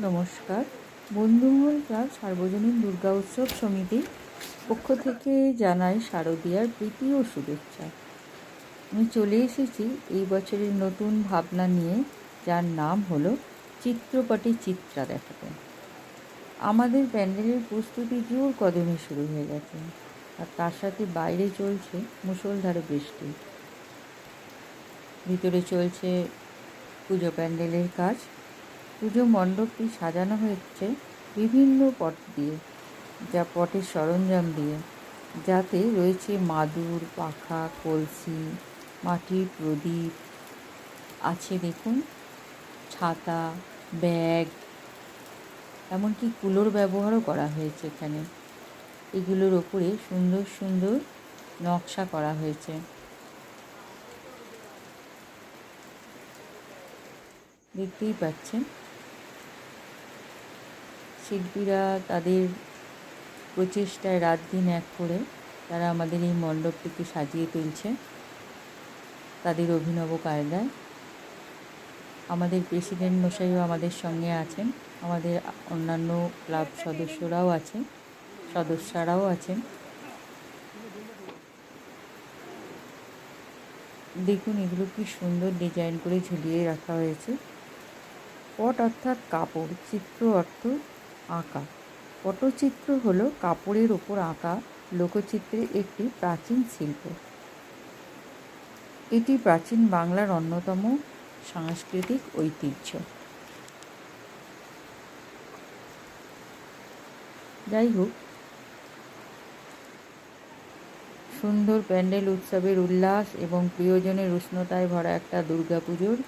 নমস্কার। বন্ধুমহল ক্লাব সার্বজনীন দুর্গা উৎসব সমিতির পক্ষ থেকে জানাই শারদীয়ার প্রীতি ও শুভেচ্ছা। আমি চলে এসেছি এই বছরের নতুন ভাবনা নিয়ে, যার নাম হলো চিত্রপটে চিত্রা দেখাতে। আমাদের প্যান্ডেলের প্রস্তুতি জোর কদমে শুরু হয়ে গেছে, আর তার সাথে বাইরে চলছে মুষলধারে বৃষ্টি। ভিতরে চলছে পুজো প্যান্ডেলের কাজ। পুজো মণ্ডপটি সাজানো হচ্ছে বিভিন্ন পট দিয়ে, যা পটের সরঞ্জাম দিয়ে, যাতে রয়েছে মাদুর, পাখা, কলসি, মাটির প্রদীপ আছে। দেখুন, ছাতা, ব্যাগ, এমনকি কুলোর ব্যবহারও করা হয়েছে এখানে। এগুলোর ওপরে সুন্দর সুন্দর নকশা করা হয়েছে। দেখতেই পাচ্ছেন, শিল্পীরা তাদের প্রচেষ্টায় রাত দিন এক করে তারা আমাদের এই মণ্ডপটিকে সাজিয়ে তুলছে তাদের অভিনব কায়দায়। আমাদের প্রেসিডেন্ট মশাইও আমাদের সঙ্গে আছেন, আমাদের অন্যান্য ক্লাব সদস্যরাও আছেন, সদস্যরাও আছেন। দেখুন, এগুলো কি সুন্দর ডিজাইন করে ঝুলিয়ে রাখা হয়েছে। পট অর্থাৎ কাপড়, চিত্র অর্থ আঁকা। পটচিত্র হলো কাপড়ের ওপর আঁকা লোকচিত্রের একটি প্রাচীন শিল্প। এটি প্রাচীন বাংলার অন্যতম সাংস্কৃতিক ঐতিহ্য। যাই হোক, সুন্দর প্যান্ডেল, উৎসবের উল্লাস এবং প্রিয়জনের উষ্ণতায় ভরা একটা দুর্গাপুজোর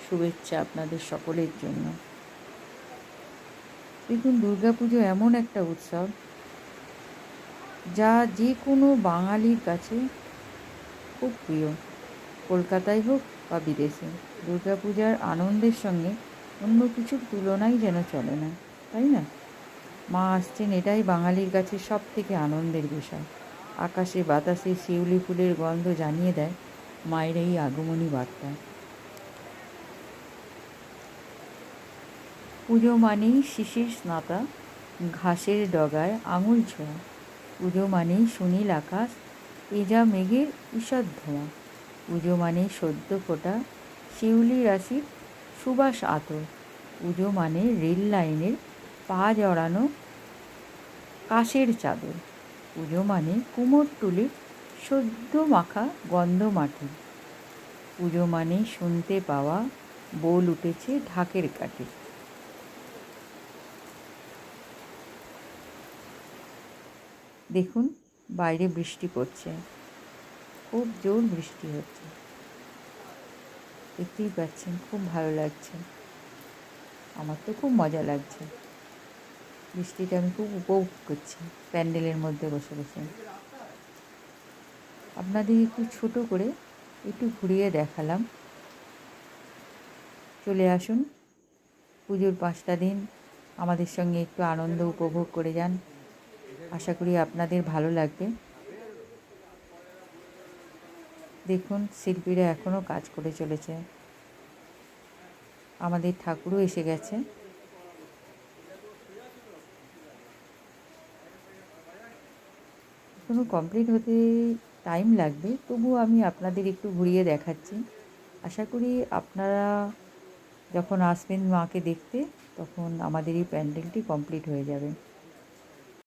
শুভেচ্ছা আপনাদের সকলের জন্য। দেখুন, দুর্গাপুজো এমন একটা উৎসব যা যে কোনো বাঙালির কাছে খুব প্রিয়। কলকাতায় হোক বা বিদেশে, দুর্গাপূজার আনন্দের সঙ্গে অন্য কিছুর তুলনাই যেন চলে না, তাই না? মা আসছেন, এটাই বাঙালির কাছে সব থেকে আনন্দের বিষয়। আকাশে বাতাসে শিউলি ফুলের গন্ধ জানিয়ে দেয় মায়ের এই আগমনী বার্তা। পুজো মানেই শিশির স্নাতা ঘাসের ডগায় আঙুল ছোঁয়া। পুজো মানেই সুনীল আকাশ, তেজা মেঘের ঈষৎ ধোঁয়া। পুজো মানেই সদ্য ফোটা শিউলি রাশির সুবাস আতর। পুজো মানে রেল লাইনের পা জড়ানো কাশের চাদর। পুজো মানে কুমোরটুলির সদ্য মাখা গন্ধ মাটি। পুজো মানে শুনতে পাওয়া বোল উঠেছে ঢাকের কাঠে। দেখুন, বাইরে বৃষ্টি পড়ছে, খুব জোর বৃষ্টি হচ্ছে। দেখতেই পাচ্ছেন, খুব ভালো লাগছে। আমার তো খুব মজা লাগছে। বৃষ্টিটা আমি খুব উপভোগ করছি প্যান্ডেলের মধ্যে বসে বসে। আপনাদের একটু ছোট করে একটু ঘুরিয়ে দেখালাম। চলে আসুন, পুজোর 5টা দিন আমাদের সঙ্গে একটু আনন্দ উপভোগ করে যান। আশা করি আপনাদের ভালো লাগবে। দেখুন, শিল্পীরা এখনও কাজ করে চলেছে। আমাদের ঠাকুরও এসে গেছে। এখনও কমপ্লিট হতে টাইম লাগবে, তবুও আমি আপনাদের একটু ঘুরিয়ে দেখাচ্ছি। আশা করি আপনারা যখন আসবেন মাকে দেখতে, তখন আমাদের এই প্যান্ডেলটি কমপ্লিট হয়ে যাবে।